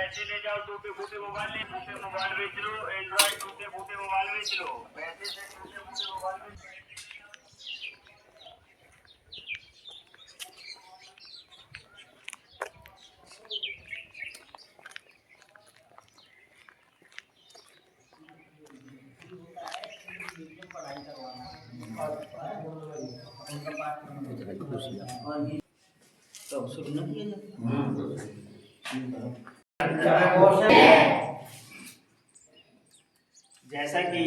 पैसे ले जाओ, टूटे फूटे मोबाइल बेच लो, एंड्रॉइड टूटे फूटे मोबाइल बेच लो, पैसे से टूटे फूटे मोबाइल बेच लो। तो शुरू न किया जैसा कि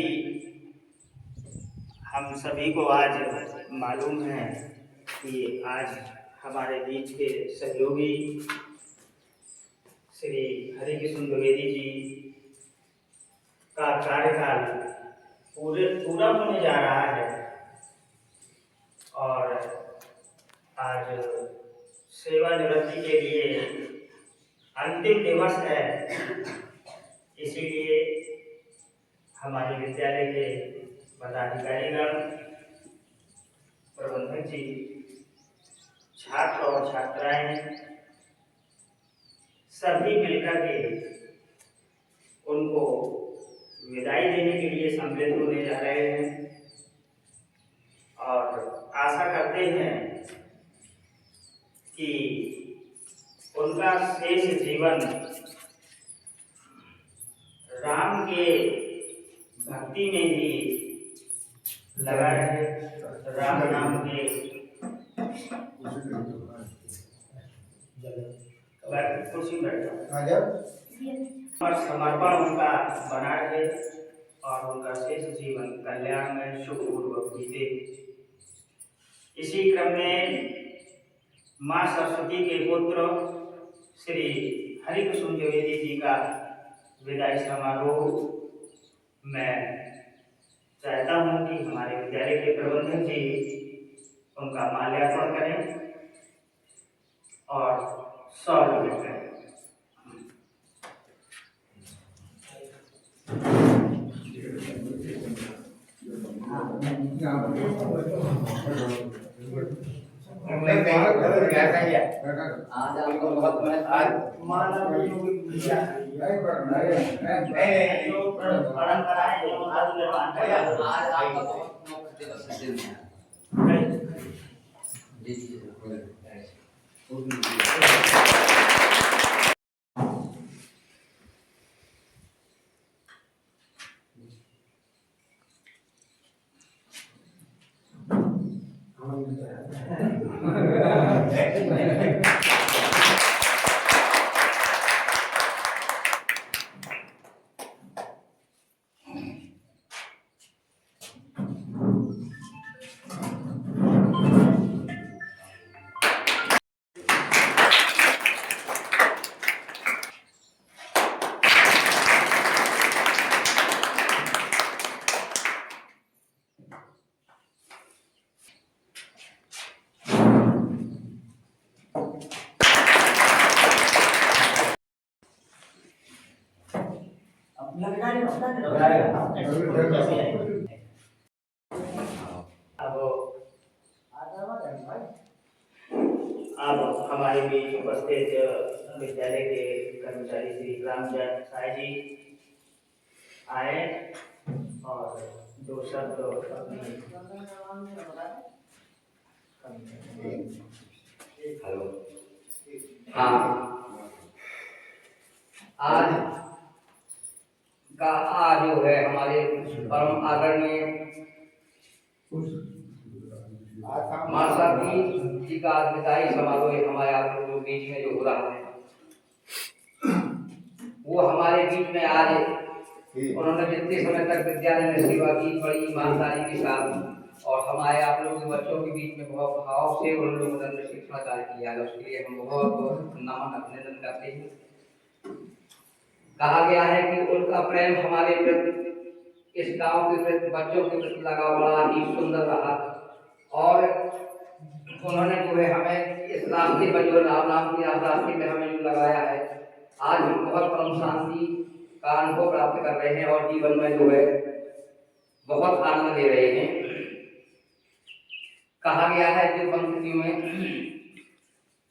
हम सभी को आज मालूम है कि आज हमारे बीच के सहयोगी श्री हरिकृष्ण द्विवेदी जी का कार्यकाल पूरा होने जा रहा है और आज सेवानिवृत्ति के लिए अंतिम दिवस है। इसीलिए हमारे विद्यालय के पदाधिकारीगण, प्रबंधक जी, छात्र और छात्राएं सभी मिलकर के उनको विदाई देने के लिए सम्मिलित होने जा रहे हैं और आशा करते हैं कि उनका शेष जीवन राम के भक्ति में ही लगा रहे, राम नाम के कुर्सी पर समर्पण उनका बना रहे और उनका शेष जीवन कल्याण में सुखपूर्वक बीते। इसी क्रम में माँ सरस्वती के पुत्र श्री हरिकृष्ण द्विवेदी जी का विदाई समारोह मैं चाहता हूँ कि हमारे विद्यालय के प्रबंधक जी उनका माल्यार्पण करें और सौर करें। आज आपको बहुत आज अब हमारे बीच उपस्थित विद्यालय के कर्मचारी श्री रामजय साय जी आए और दो शब्द अपनी हेलो। हाँ, आज जो है हमारे परम आदरणीय माता जी का विदाई समारोह हमारे आप लोगों के बीच में जो हो रहा है, वो हमारे बीच में आज उन्होंने जितने समय तक विद्यालय में सेवा की बड़ी ईमानदारी के साथ और हमारे आप लोगों के बच्चों के बीच में बहुत भाव से उन लोगों ने शिक्षा कार्य किया है, उसके लिए हम बहुत बहुत नमन अभिनंदन करते हैं। कहा गया है कि उनका प्रेम हमारे प्रति, इस गांव के प्रति, बच्चों के प्रति लगा बड़ा ही सुंदर रहा और उन्होंने जो है हमें इस रास्ते पर जो राम के रास्ते में हमें जो लगाया है, आज हम बहुत परम शांति का अनुभव प्राप्त कर रहे हैं और जीवन में जो है बहुत आनंद ले रहे हैं। कहा गया है जो पंक्तियों में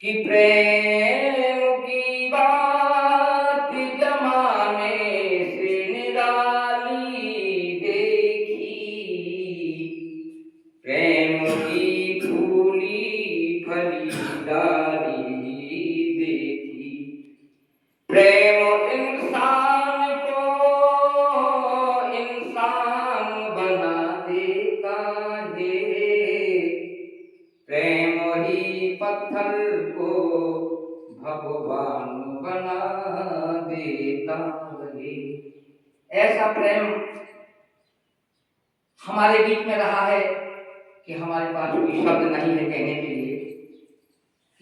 कि प्रेम की बात बना देता वही। ऐसा प्रेम हमारे बीच में रहा है कि हमारे पास कोई शब्द नहीं है कहने के लिए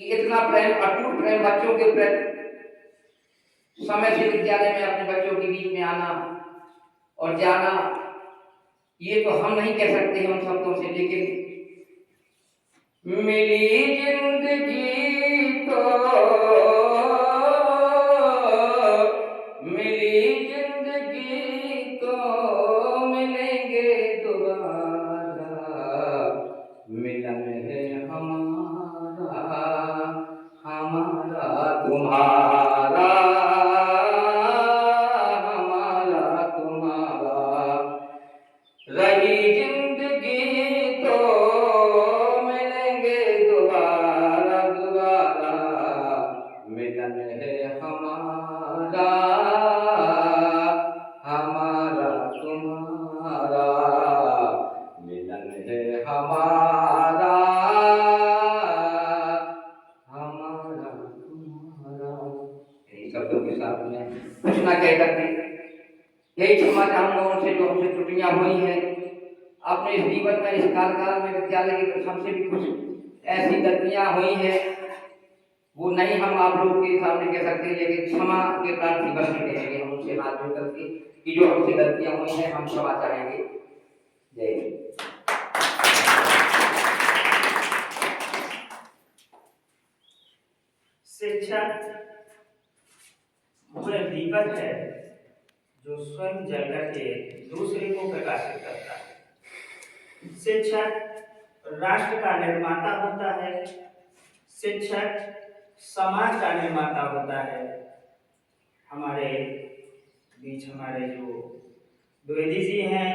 कि इतना प्रेम, अटूट प्रेम, बच्चों के प्रति समय से विद्यालय में अपने बच्चों के बीच में आना और जाना, ये तो हम नहीं कह सकते हैं उन शब्दों से, लेकिन मिली जिंदगी तो मिली जिंदगी तो मिलेंगे दोबारा, मिलन है हमारा हमारा तुम्हारा, हमारा तुम्हारा, रही जिंदगी तो मिलेंगे दोबारा दोबारा, मिलन है हमारा हमारा तुम्हारा, मिलन है हमारा हमारा तुम्हारा। यही शब्दों के साथ में कुछ ना कह करके यही क्षमा हम लोगों से जो हमसे त्रुटियां हुई हैं अपने इस जीवन में, इस कार्यकाल में विद्यालय की कुछ हमसे भी कुछ ऐसी गलतियां हुई हैं, वो नहीं हम आप लोगों के सामने कह सकते, लेकिन क्षमा के प्रार्थी बन के कहेंगे हम उनसे हाथ जोड़ करके कि जो हमसे गलतियां हुई हैं हम क्षमा चाहेंगे। जय हिंद। शिक्षा वह दीपक है जो स्वयं जल करके दूसरे को प्रकाशित करता है। शिक्षक राष्ट्र का निर्माता होता है, शिक्षक समाज का निर्माता होता है। हमारे बीच हमारे जो द्विवेदी जी हैं,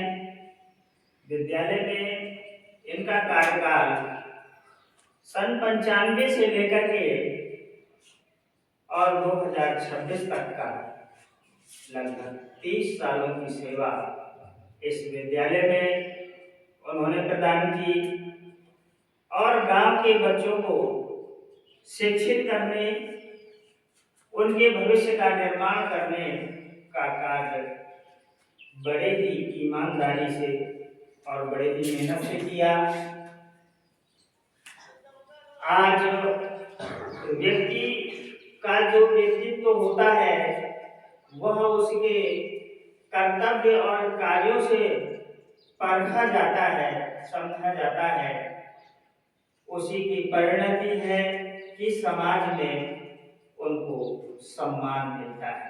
विद्यालय में इनका कार्यकाल सन 95 से लेकर के और 2026 तक का लगभग 30 सालों की सेवा इस विद्यालय में उन्होंने प्रदान की और गांव के बच्चों को शिक्षित करने, उनके भविष्य का निर्माण करने का कार्य बड़े ही ईमानदारी से और बड़े ही मेहनत से किया। आज व्यक्ति का जो व्यक्तित्व होता है वह उसके कर्तव्य और कार्यों से परखा जाता है, समझा जाता है। उसी की परिणति है कि समाज में उनको सम्मान मिलता है।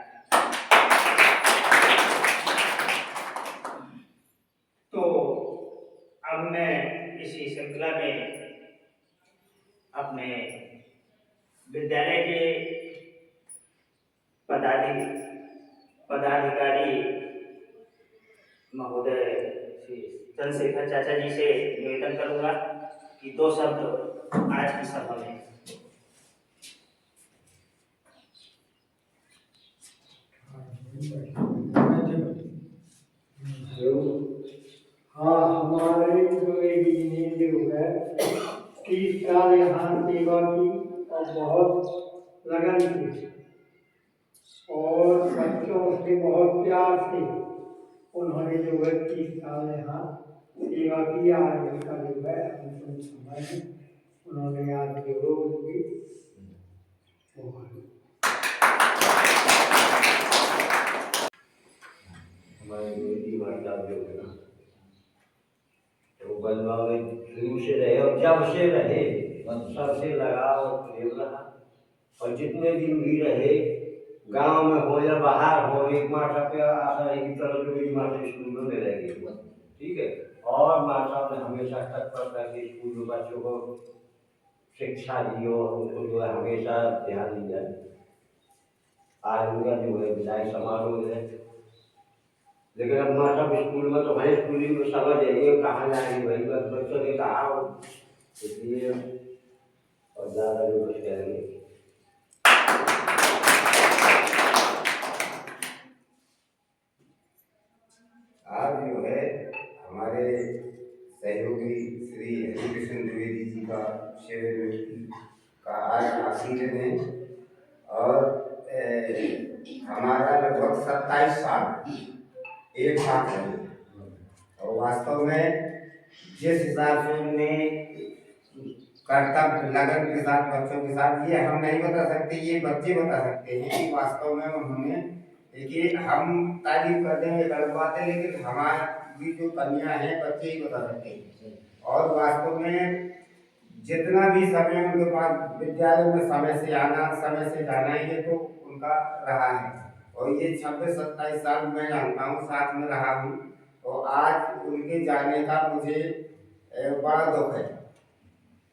तो अब मैं इसी श्रृंखला में अपने विद्यालय के पदाधिकारी महोदय श्री चंद्रशेखर चाचा जी से निवेदन करूंगा कि 2 शब्द आज की सभा में। हाँ, हमारे द्विवेदी जी ने जो है 30 साल यहाँ सेवा की और बहुत लगन से और बच्चों से बहुत प्यार से उन्होंने जो है 30 साल यहाँ सेवा किया। आज उसका जो है अंतिम समय है, उन्होंने आज जो रोज की हमारे बेटी वार्ता जो है ना, तो बलवा में शुरू से रहे और जब से रहे सबसे लगाव और प्रेम रहा। और जितने दिन भी रहे, गांव में हो या बाहर हो, एक माता पे आशा है कि चलो जो मेरी माता स्कूलों में रहेगी, ठीक है। और माता ने हमेशा तत्पर करके स्कूल में बच्चों को शिक्षा दी हो, उनको जो है हमेशा ध्यान दिया। आज उनका जो है विदाई समारोह है, लेकिन अब माता स्कूल में तो भाई स्कूलिंग में समझ आइए कहाँ जाएंगे भाई, बस बच्चों ने कहा हो, इसलिए और ज़्यादा जो कुछ करेंगे। आज जो है हमारे सहयोगी श्री हरिकृष्ण द्विवेदी जी का शिविर का आज आखिरी दिन है और हमारा लगभग 27 साल एक साथ रहे और वास्तव में जिस हिसाब से उन्होंने कर्तव्य लगन के साथ बच्चों के साथ, ये हम नहीं बता सकते, ये बच्चे बता सकते हैं कि वास्तव में उन्होंने, देखिए हम तारीफ कर देंगे गलत बात है, लेकिन हमारी जो कन्या है बच्चे ही बता सकते हैं। और वास्तव में जितना भी समय उनके पास विद्यालय में समय से आना समय से जाना, ये तो उनका रहा है। और ये 26-27 साल मैं जानता हूँ, साथ में रहा हूँ, और आज उनके जाने का मुझे बड़ा दुख है।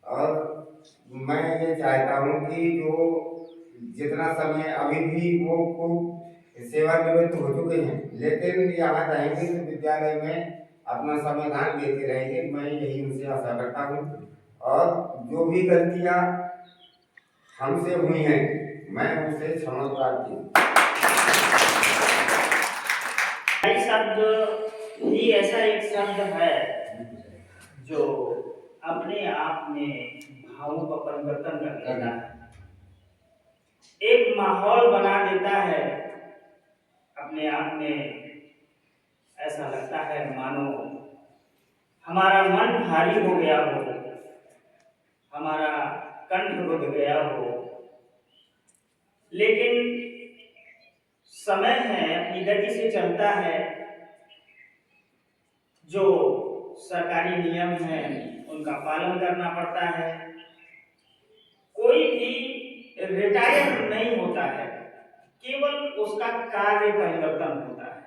और मैं ये चाहता हूँ कि जो जितना समय अभी भी वो खूब सेवानिवृत्त हो चुके हैं, लेकिन यहाँ रहेंगे तो विद्यालय में अपना समाधान देते रहेंगे, मैं यही उनसे आशा करता हूँ। और जो भी गलतियाँ हमसे हुई हैं, मैं उनसे क्षमा प्रार्थी हूँ। शब्द ही ऐसा एक शब्द है जो अपने आप में भावों का परिवर्तन कर देता है, एक माहौल बना देता है। अपने आप में ऐसा लगता है मानो हमारा मन भारी हो गया हो, हमारा कंठ रुध गया हो, लेकिन समय है, अपनी गति से चलता है। जो सरकारी नियम है उनका पालन करना पड़ता है। कोई भी रिटायर नहीं होता है, केवल उसका कार्य परिवर्तन होता है,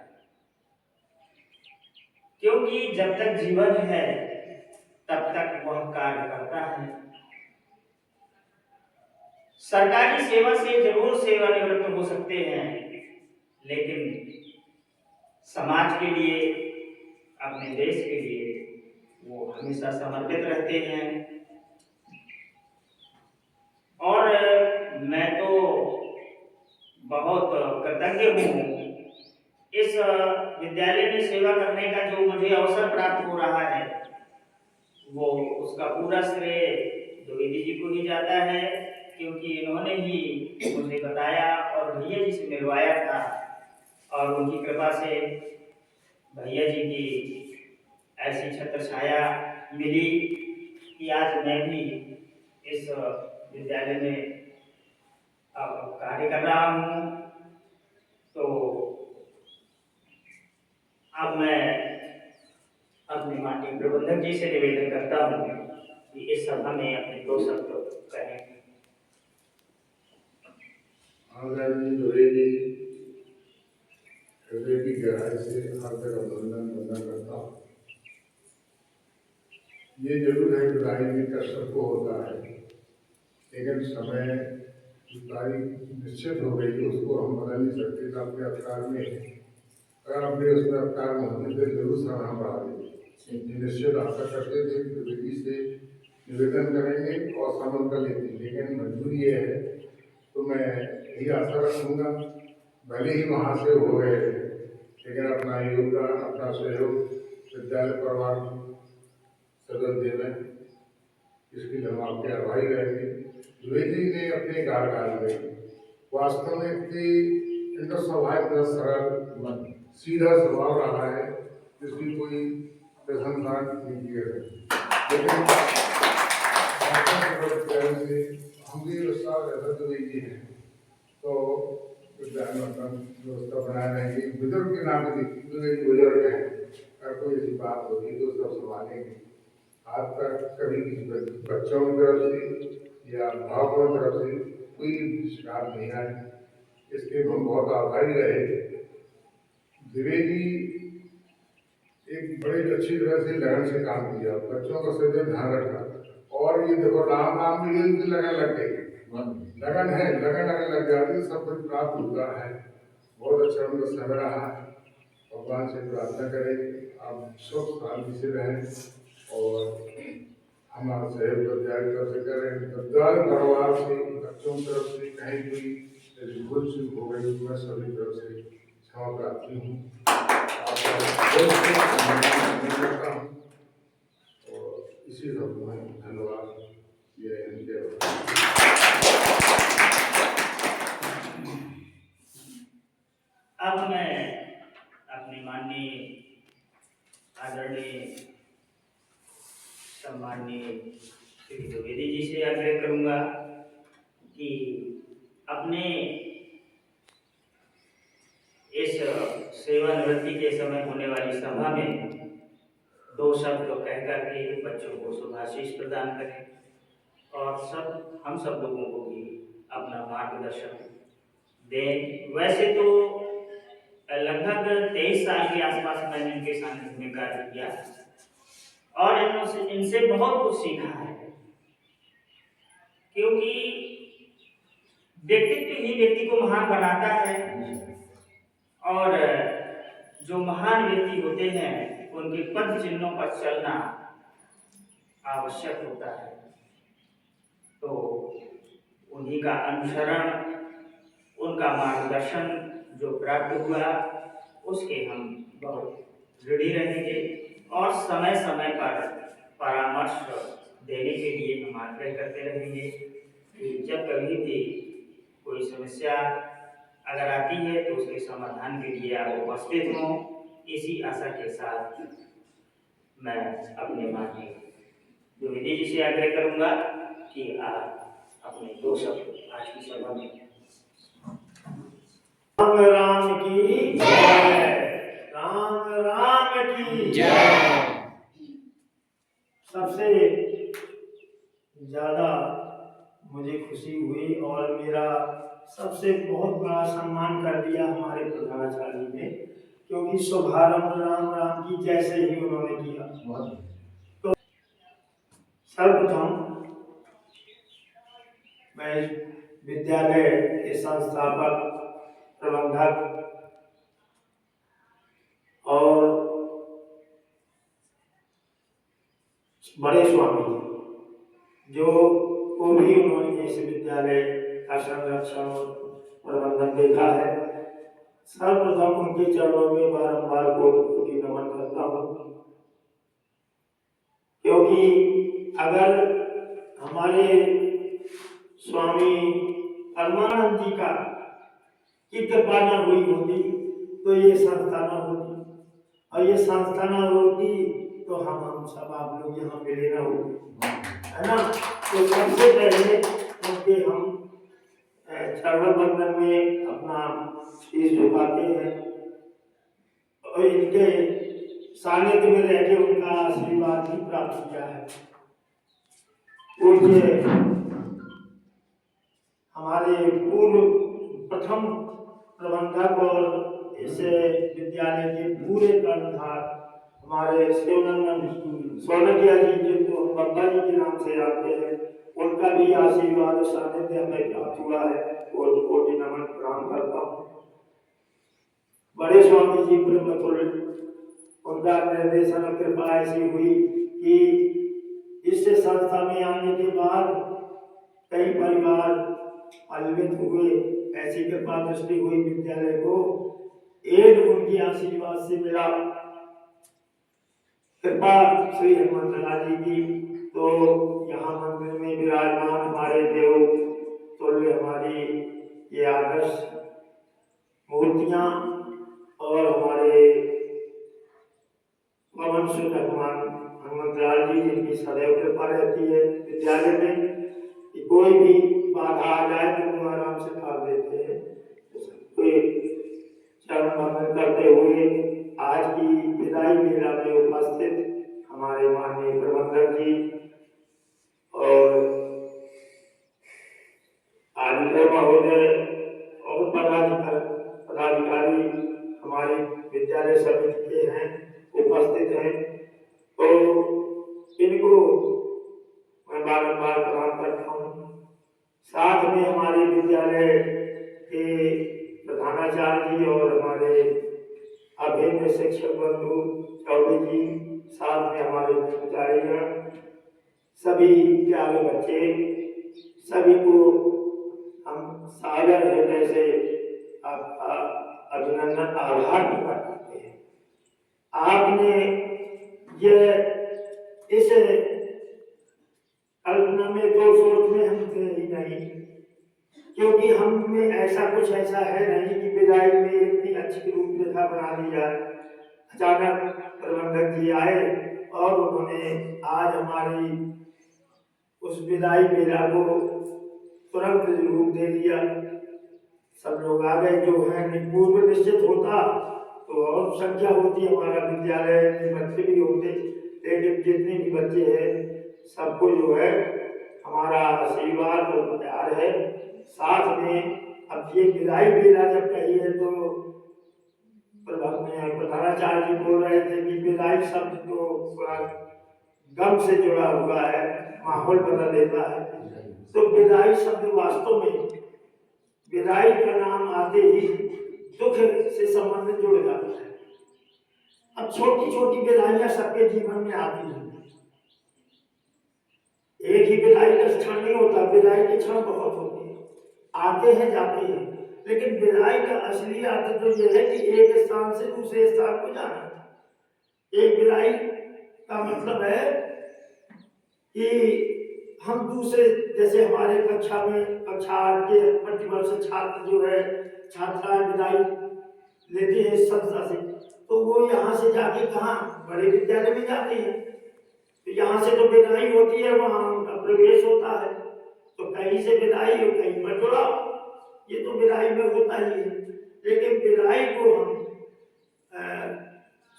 क्योंकि जब तक जीवन है तब तक वह कार्य करता है। सरकारी सेवा से जरूर सेवानिवृत्त हो सकते हैं, लेकिन समाज के लिए, अपने देश के लिए वो हमेशा समर्पित रहते हैं। और मैं तो बहुत कृतज्ञ हूँ इस विद्यालय में सेवा करने का जो मुझे अवसर प्राप्त हो रहा है, वो उसका पूरा श्रेय द्विवेदी जी को ही जाता है, क्योंकि इन्होंने ही मुझे बताया और भैया जी से मिलवाया था। और उनकी कृपा से भैया जी की ऐसी छत्र छाया मिली कि आज मैं भी इस विद्यालय में अब कार्य कर रहा हूँ। तो अब मैं अपने माननीय प्रबंधक जी से निवेदन करता हूँ कि इस सभा में अपने 2 शब्द कहें। आदरणीय द्विवेदी हृदय की गहराई से हार्दिक अभिनंदन करता हूँ। ये जरूर है कि राजनीति का सबको होता है, लेकिन समय की तारीख निश्चित हो गई, उसको हम बदल नहीं सकते। तो अपने अवतार में अगर अपने उसमें अवतार में होने से जरूर सराहना बढ़ा देंगे। निश्चित आशा करते थे कि द्विवेदी से निवेदन करेंगे और समझ कर लेंगे, लेकिन मजबूरी ये है। तो मैं यही आशा रखूँगा, भले ही वहाँ से हो गए, लेकिन अपना योगदान, अपना सहयोग विद्यालय परिवार सदस्य देवें, इसके लिए हम आपके आभारी रहेंगे। द्विवेदी ने अपने कार्यकाल में वास्तव में इनका स्वभाव सरल सीधा स्वभाव रहा है, जिसकी कोई प्रशंसा नहीं की है। लेकिन से हम भी विश्वास ऐसा द्विवेदी हैं, तो व्यवस्था बनाए रहेंगे। बुजुर्ग के नाम से बुजुर्ग हैं, अगर कोई ऐसी बात होगी तो सब संभालेंगे। आज तक कभी किसी बच्चों की तरफ से या भावों की तरफ से कोई शिकायत नहीं आई, इसके हम बहुत आभारी रहे। द्विवेदी एक बड़ी अच्छी तरह से लगन से काम किया, बच्चों का सदैव ध्यान रखा। और ये देखो राम भी उनकी लगन लग गई, लगन है, लगन अगर लग जाती सब कुछ प्राप्त होता है। बहुत अच्छा उनका समय रहा है। भगवान से प्रार्थना करें आप सुख शांति से रहें और हमारा सहयोग विद्यालय तरफ से करें। विद्यालय परिवार से, बच्चों की तरफ से कहीं कोई भूल चूक हो गई तो मैं सभी तरफ से क्षमा प्रार्थी हूँ। और इसी सब में धन्यवाद। ये अब मैं अपने माननीय आदरणीय सम्माननीय श्री द्विवेदी जी से आग्रह करूंगा कि अपने इस सेवानिवृत्ति के समय होने वाली सभा में 2 शब्द कह करके बच्चों को शुभाशीष प्रदान करें और हम सब लोगों को भी अपना मार्गदर्शन दें। वैसे तो लगभग 23 साल के आसपास मैंने इनके सानिध्य में कार्य किया और इनसे बहुत कुछ सीखा है, क्योंकि व्यक्तित्व ही व्यक्ति को महान बनाता है और जो महान व्यक्ति होते हैं उनके पद चिन्हों पर चलना आवश्यक होता है। तो उन्हीं का अनुसरण, उनका मार्गदर्शन जो प्राप्त हुआ उसके हम बहुत ऋणी रहेंगे और समय समय पर परामर्श देने के लिए हम आग्रह करते रहेंगे कि जब कभी भी कोई समस्या अगर आती है तो उसके समाधान के लिए आप उपस्थित हों। इसी आशा के साथ मैं अपने माननीय द्विवेदी जी से आग्रह करूंगा कि आप अपने 2 शब्द आज की सभा में। राम राम की जय, राम राम की जय। सबसे ज़्यादा मुझे खुशी हुई और मेरा सबसे बहुत बड़ा सम्मान कर दिया हमारे प्रधानाचार्य ने, क्योंकि शुभारंभ राम राम की जैसे ही उन्होंने किया। तो सर्वप्रथम मैं विद्यालय के संस्थापक, प्रबंधक और बड़े स्वामी जो को भी उन्होंने इस विद्यालय का संरक्षण और प्रबंधन देखा है, सर्वप्रथम उनके चरणों में बारंबार कोटि नमन करता हूँ। क्योंकि अगर हमारे स्वामी परमानंद जी का की कृपा न हुई होती तो ये संस्था न होती, और ये संस्था न होती तो हम सब आप लोग यहाँ मिले न होते, है ना। तो सबसे पहले उनके हम चरण बंधन में अपना शीश झुकाते हैं और इनके सानिध्य में रह के उनका आशीर्वाद भी प्राप्त किया है। पूज्य हमारे पूर्व प्रथम प्रबंधक और इस विद्यालय के पूरे कर्णधार हमारे शिवनंदन सोनकिया जी, जिनको हम बब्बा जी के नाम से जानते हैं, उनका भी आशीर्वाद और सानिध्य हमें प्राप्त हुआ है और कोटि नमन प्रणाम करता हूँ। बड़े स्वामी जी ब्रह्मतुल्य, उनका निर्देशन और कृपा ऐसी हुई कि इस संस्था में आने के बाद कई परिवार अलवित हुए, ऐसी कृपा दृष्टि हुई विद्यालय को, एक उनकी आशीर्वाद से मिला। कृपा श्री हनुमंत लाल जी की, तो यहाँ मंदिर में विराजमान हमारे देव तुल्य हमारी ये आदर्श मूर्तियां और हमारे पवन सुत हनुमंत लाल जी, जिनकी सदैव कृपा रहती है विद्यालय में कि कोई भी बाधा आ जाए तो वो आराम से टाल देते हैं। चरण वंदन करते हुए आज की विदाई मेला में उपस्थित हमारे माननीय प्रबंधक जी और आदित्य महोदय और पदाधिकारी हमारे विद्यालय समिति के हैं, उपस्थित हैं, तो इनको मैं बारंबार प्रणाम करता हूँ। साथ में हमारे विद्यालय के प्रधानाचार्य जी और हमारे अभिन्न शिक्षक बंधु चौबे जी, साथ में हमारे कर्मचारीगण, सभी प्यारे बच्चे, सभी को हम सागर हृदय से आपका अभिनंदन आभार प्रकट करते हैं। आपने ये इस कल्पना में तो सोच में हम थे ही नहीं, क्योंकि हम में ऐसा कुछ ऐसा है नहीं कि विदाई में इतनी अच्छी बना दी जाए। अचानक प्रबंधक जी आए और उन्होंने आज हमारी उस विदाई मेला को तुरंत रूप दे दिया। सब लोग आ गए, जो है पूर्व निश्चित होता तो और संख्या होती, हमारा विद्यालय में बच्चे भी होते, लेकिन जितने भी बच्चे हैं सबको जो है हमारा आशीर्वाद और प्यार है। साथ में अब ये विदाई मेला जब कही है तो प्रधानाचार्य जी बोल रहे थे कि विदाई शब्द तो थोड़ा गम से जुड़ा हुआ है, माहौल बदल देता है। तो विदाई शब्द वास्तव में विदाई का नाम आते ही दुख से संबंध जुड़ जाता है। अब छोटी छोटी विदाइयां सबके जीवन में आती हैं, एक ही विदाई का क्षण नहीं होता, विदाई के क्षण बहुत होते हैं, आते हैं जाते हैं, लेकिन विदाई का असली अर्थ तो यह है कि एक स्थान से दूसरे स्थान को जाना। एक विदाई का मतलब है कि हम दूसरे, जैसे हमारे कक्षा में कक्षा 8 के प्रतिवर्ष छात्र जो है छात्राएं विदाई लेते हैं संस्था से, तो वो यहाँ से जाके कहाँ बड़े विद्यालय में जाते हैं, तो यहाँ से तो विदाई होती है, वहाँ उनका प्रवेश होता है, तो कहीं से विदाई हो कहीं पर जुड़ा, ये तो विदाई में होता ही है। लेकिन विदाई को हम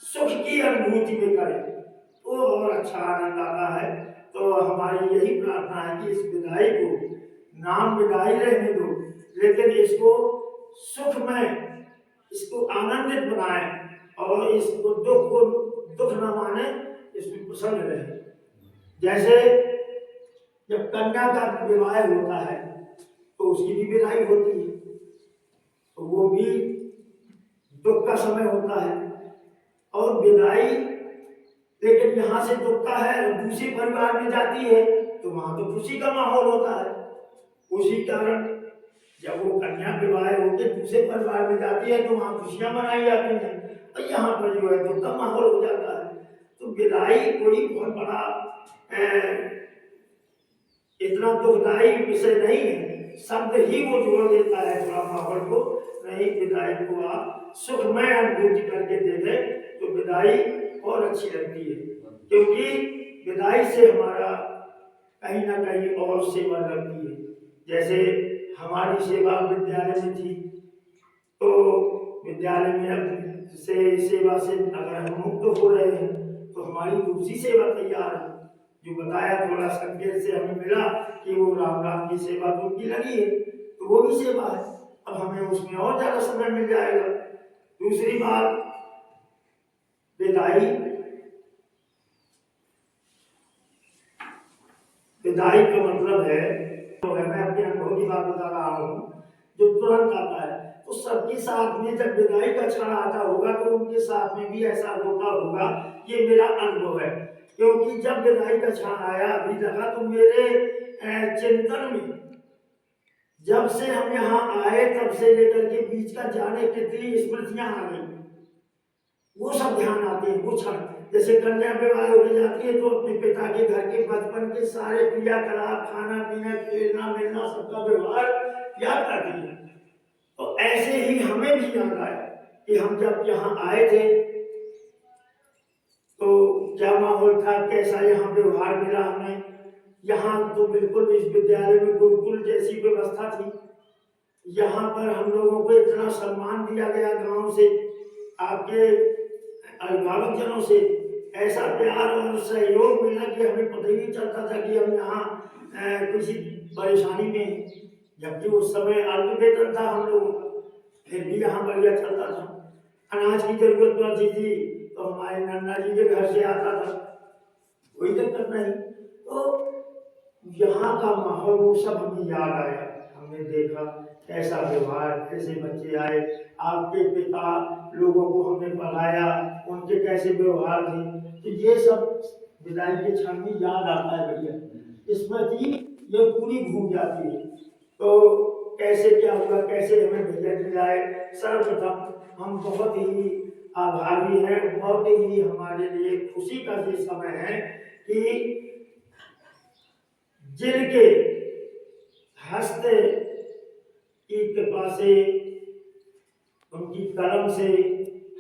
सुख की अनुभूति में करें तो और अच्छा आनंद आता है। तो हमारी यही प्रार्थना है कि इस विदाई को नाम विदाई रहने दो, लेकिन इसको सुख में, इसको आनंदित बनाएं और इसको दुख न माने, इसमें प्रसन्न रहे। जैसे जब कन्या का विवाह होता है तो उसकी भी विदाई होती है, तो वो भी दुख का समय होता है। और विदाई लेकिन यहाँ से दुख का है और दूसरे परिवार में जाती है तो वहां तो खुशी का माहौल होता है। उसी कारण जब वो कन्या विवाह होकर दूसरे परिवार में जाती है तो वहां खुशियां मनाई जाती हैं, और यहाँ पर जो है दुख का माहौल हो जाता है। तो विदाई कोई बहुत बड़ा इतना दुखदायी विषय नहीं है, शब्द ही वो जोड़ देता है थोड़ा माहौल को। नहीं, विदाई को आप सुखमय अनुभूति करके देखें तो विदाई और अच्छी लगती है, क्योंकि विदाई से हमारा कहीं ना कहीं और सेवा लगती है। जैसे हमारी सेवा विद्यालय में थी, तो विद्यालय में से सेवा से अगर हम मुक्त हो रहे हैं तो हमारी दूसरी सेवा तैयार है। जो बताया थोड़ा संकेत से हमें मिला कि वो राम राम की सेवा तो उनकी लगी है, तो वो भी सेवा है, अब हमें उसमें और ज्यादा समय मिल जाएगा। दूसरी बात, विदाई का मतलब है, तो मैं अपने अनुभव की बात बता रहा हूँ, जो तुरंत आता है। तो सबके साथ में जब विदाई का क्षण आता होगा तो उनके साथ में भी ऐसा होता होगा, ये मेरा अनुभव है। क्योंकि जब विदाई का क्षण आया अभी लगा तो मेरे चिंतन में, जब से हम यहाँ आए तब से लेकर के बीच का जाने कितनी स्मृतियां आ गई, वो सब ध्यान आते हैं। वो क्षण जैसे कन्या विवाह हो जाती है तो अपने पिता के घर के बचपन के सारे क्रियाकलाप, खाना पीना, खेलना मिलना, सबका व्यवहार याद करती है। तो ऐसे ही हमें भी याद आया कि हम जब यहाँ आए थे तो क्या माहौल था, कैसा यहाँ व्यवहार मिला हमें। यहाँ तो बिल्कुल इस विद्यालय में गुरुकुल जैसी व्यवस्था थी, यहाँ पर हम लोगों को इतना सम्मान दिया गया, गांव से आपके अभिभावक जनों से ऐसा प्यार और सहयोग मिला कि हमें पता ही नहीं चलता था कि हम यहाँ किसी परेशानी में, जबकि उस समय अल्प वेतन था हम लोगों का, फिर भी यहाँ बढ़िया चलता था। अनाज की जरूरत पड़ती थी तो हमारे नन्ना जी के घर से आता था, कोई दिक्कत नहीं। तो यहाँ का माहौल वो सब हमें याद आया, हमने देखा कैसा व्यवहार, कैसे बच्चे आए, आपके पिता लोगों को हमने पढ़ाया, उनके कैसे व्यवहार थे, तो ये सब विदाई के क्षण में याद आता है। भैया स्मृति ये पूरी घूम जाती है। तो कैसे क्या हुआ, कैसे हमें भैया मिलाए, सर्वप्रथम हम बहुत ही आभारी हैं, बहुत ही हमारे लिए खुशी का ये समय है कि जिनके हस्ते की कृपा से, उनकी कलम से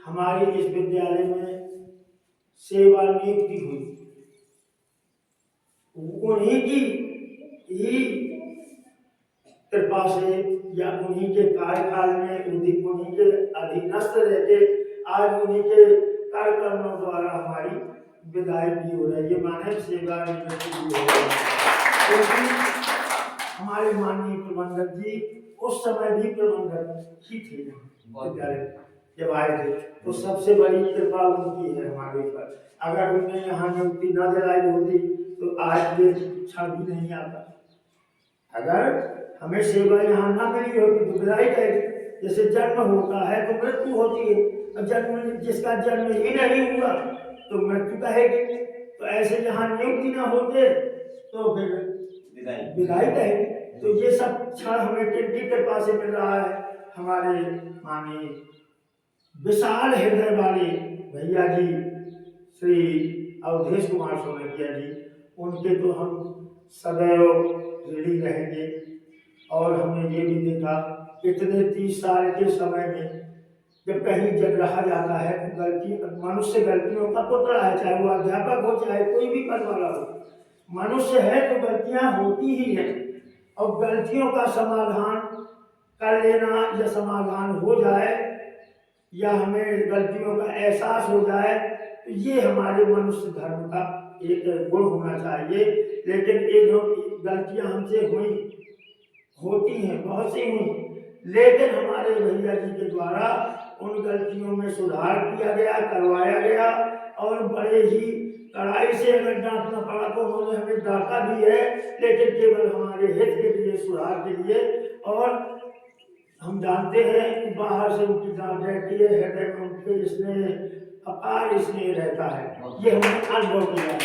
हमारे इस विद्यालय में सेवा नियुक्ति हुई, उन्हीं की ही कृपा से या उन्हीं के कार्यकाल में उन्हीं के अधीनस्थ रहते आज उन्हीं के कार्यक्रमों द्वारा हमारी विदाई भी हो रही है, माने सेवा निवृत्ति भी हो रही है। क्योंकि हमारे माननीय प्रबंधक जी उस समय भी प्रबंधक ही थे विद्यालय जब आए थे, तो सबसे बड़ी कृपा उनकी है हमारे ऊपर। अगर उन्हें यहाँ नियुक्ति न दिलाई होती तो आज ये क्षण भी नहीं आता। अगर हमें सेवा यहाँ न मिली होती तो विदाई कहेगी, जैसे जन्म होता है तो मृत्यु होती है, और जन्म जिसका जन्म ही नहीं हुआ तो मृत्यु कहेगी। तो ऐसे यहाँ नियुक्ति न होते तो फिर विदाई कहेगी। तो ये सब क्षण हमें किनकी कृपा से मिल रहा है, हमारे माननीय विशाल हृदय वाले भैया जी श्री अवधेश कुमार सोलंकिया जी, उनके तो हम सदैव ऋणी रहेंगे। और हमने ये भी देखा इतने 30 साल के समय में जब कहीं जब रहा जाता है तो गलती मनुष्य गलतियों का पुतला है, चाहे वो अध्यापक हो चाहे कोई भी पद वाला हो, मनुष्य है तो गलतियां होती ही हैं। और गलतियों का समाधान कर लेना या समाधान हो जाए या हमें गलतियों का एहसास हो जाए तो ये हमारे मनुष्य धर्म का एक गुण होना चाहिए। लेकिन एक गलतियां हमसे होती हैं, बहुत सी हुई, लेकिन हमारे भैया जी के द्वारा उन गलतियों में सुधार किया गया, करवाया गया। और बड़े ही कड़ाई से अगर डांटना पड़ा तो उन्होंने हमें डांटा भी है, लेकिन केवल हमारे हित के लिए, सुधार के लिए। और हम जानते हैं कि बाहर से उनकी डांट रहती है, हृदय में उनके स्नेह अपार स्नेह रहता है, ये हमने अनुभव किया है।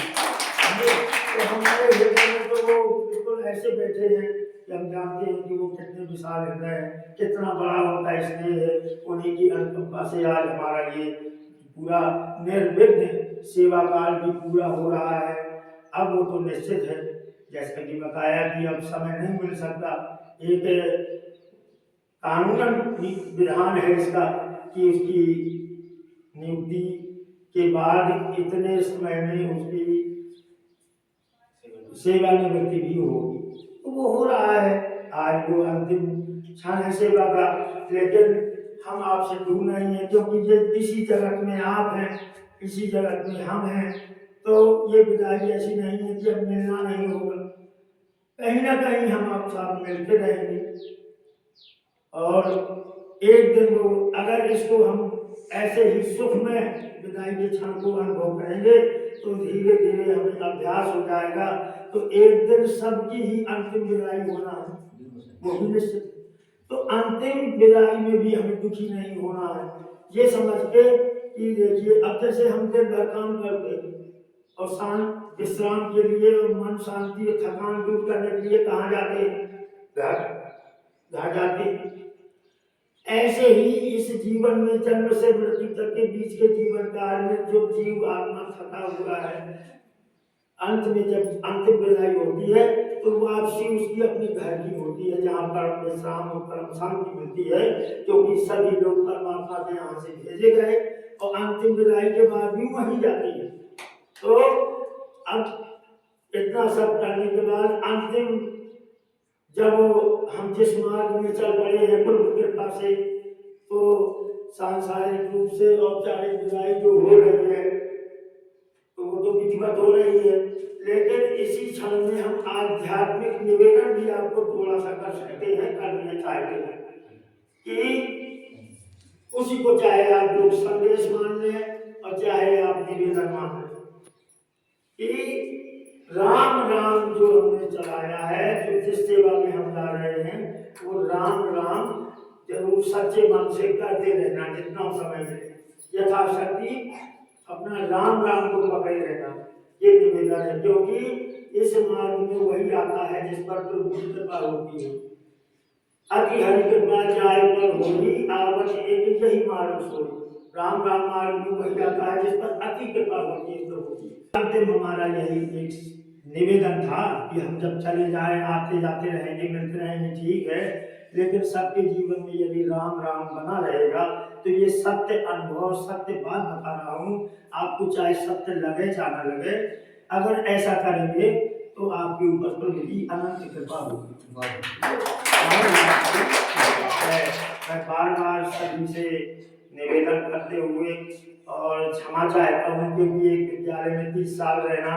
तो हमारे हृदय में तो वो बिल्कुल ऐसे बैठे हैं कि हम जानते हैं कि वो कितने विशाल हृदय है, कितना बड़ा उनका स्नेह है। उन्हीं की अनुकंपा से आज हमारा ये पूरा निर्विघ्न सेवा काल भी पूरा हो रहा है। अब वो तो निश्चित है, जैसा कि बताया कि अब समय नहीं मिल सकता। एक कानूनन विधान है इसका कि उसकी नियुक्ति के बाद इतने समय में उसकी सेवानिवृत्ति भी होगी, तो वो हो रहा है। आज वो अंतिम क्षण है सेवा का, लेकिन हम आपसे दूर नहीं है, क्योंकि ये इसी जगत में आप हैं, इसी जगत में हम हैं। तो ये विदाई ऐसी नहीं है कि अब मिलना नहीं होगा, कहीं ना कहीं हम आप साथ मिलते रहेंगे। और एक दिन वो अगर इसको हम ऐसे ही सुख में विदाई के क्षण को अनुभव करेंगे तो धीरे धीरे हमें अभ्यास हो जाएगा। तो एक दिन सबकी ही अंतिम विदाई होना है, वो भी निश्चित। तो अंतिम विदाई में भी हमें दुखी नहीं होना है, ये समझ के कि देखिए अब जैसे हम दिन भर काम करते और शांत विश्राम के लिए और मन शांति और थकान दूर करने के लिए कहाँ जाते हैं, घर जाते। ऐसे ही इस जीवन में जन्म से मृत्यु तक के बीच के जीवन काल में जो जीव आत्मा थका हुआ है, अंत में जब अंतिम विदाई होती है तो वापसी उसकी अपने घर की होती है, जहाँ पर विश्राम और परम शांति मिलती है, क्योंकि सभी लोग परमात्मा के यहाँ से भेजे गए और अंतिम विदाई के बाद भी वहीं जाते हैं। तो अब इतना सब करने के बाद अंतिम जब हम जिस मार्ग में चल पड़े हैं प्रभु की कृपा से, तो सांसारिक रूप से औपचारिक विदाई जो हो रही है तो वो तो विधिवत हो रही है, लेकिन इसी क्षण में हम आध्यात्मिक निवेदन भी आपको थोड़ा सा कर सकते हैं, करना चाहते हैं कि उसी को चाहे आप लोग संदेश मान लें और चाहे आप निवेदन मान लें कि राम राम जो हमने चलाया है, जो जिस सेवा में हम जा रहे हैं वो राम राम जरूर सच्चे मन से करते रहना, जितना समय मिले यथाशक्ति अपना राम राम को पकड़े रहना, ये निवेदन है। क्योंकि इस मार्ग में वही आता है जिस पर प्रभु की कृपा होती है। अति हरि कृपा जाय पर होई, आवत एक यही मार्ग सोई। राम राम मार्ग में वही आता है जिस पर अति कृपा होती है प्रभु की। अंतिम हमारा यही एक निवेदन था कि हम जब चले जाएं, आते जाते रहेंगे, मिलते रहेंगे, ठीक है, लेकिन सबके जीवन में यदि राम राम बना रहेगा तो ये सत्य अनुभव सत्य बात बता रहा हूँ। आपको चाहे सत्य लगे चाहे न लगे, अगर ऐसा करेंगे तो आपके ऊपर तो मेरी अनंत कृपा होगी। मैं बार बार सभी से निवेदन करते हुए और क्षमा चाहता हूँ, क्योंकि एक विद्यालय में 30 साल रहना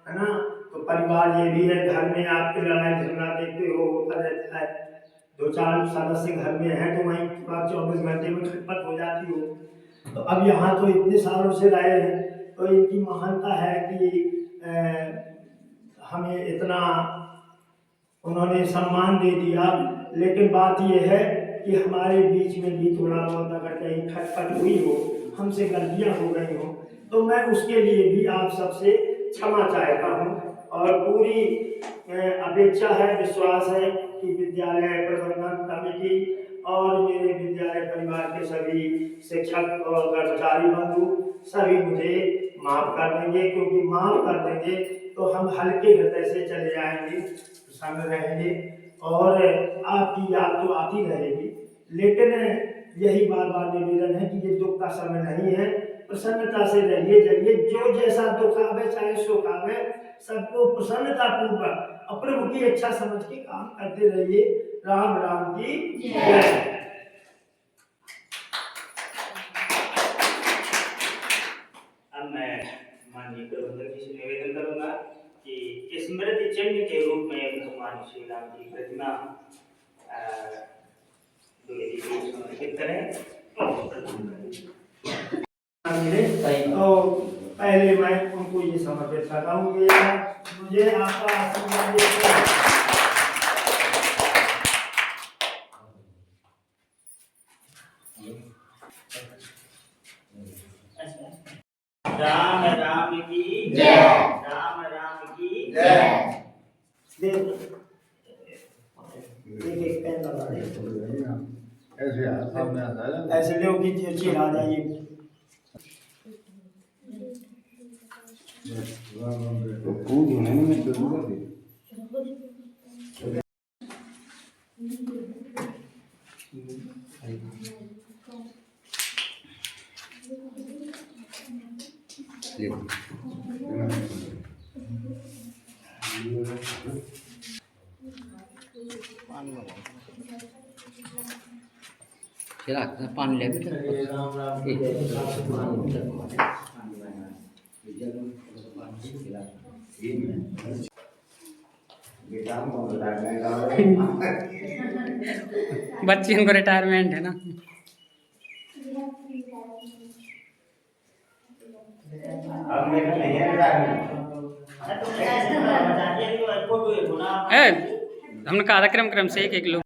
है ना, तो परिवार ये भी है, घर में आपके लड़ाई झगड़ा देखते हो होता रहता है। 2-4 सदस्य घर में हैं तो वहीं पूरा 24 घंटे में खटपट हो जाती हो। तो अब यहाँ तो इतने सालों से रहे हैं, तो इनकी महानता है कि हमें इतना उन्होंने सम्मान दे दिया। लेकिन बात यह है कि हमारे बीच में भी थोड़ा बहुत अगर कहीं खटपट हुई हो, हमसे गलतियाँ हो गई हो, तो मैं उसके लिए भी आप सबसे क्षमा चाहता हूँ। और पूरी अपेक्षा है, विश्वास है कि विद्यालय प्रबंधन कमेटी और मेरे विद्यालय परिवार के सभी शिक्षक और कर्मचारी बंधु सभी मुझे माफ कर देंगे, क्योंकि माफ कर देंगे तो हम हल्के हृदय से चले जाएंगे, प्रसन्न रहेंगे और आपकी याद तो आती रहेगी। लेकिन यही बार बार निवेदन है कि ये दुख का समय नहीं है, प्रसन्नता से रहिए जाइए। जो जैसा दुख आवे चाहे सुख आवे, सबको प्रसन्नता पूर्वक और प्रभु की इच्छा समझ के काम करते रहिए। राम राम की जय। अब मैं माननीय प्रबंधक जी से निवेदन करूंगा कि स्मृति चिन्ह के रूप में भगवान श्री राम की प्रतिमा समर्पित करें। तो पहले मैं उनको ये समर्पित करता हूँ कि मुझे आपका आशीर्वाद राम राम की जय। राम राम की जय। एक पेन लगा दे, ऐसे लोग की चीज आ जाइए। पानी ले बच्चियों को रिटायरमेंट है ना। अब मेरा नहीं है रिटायरमेंट। हमने कार्यक्रम से एक लोग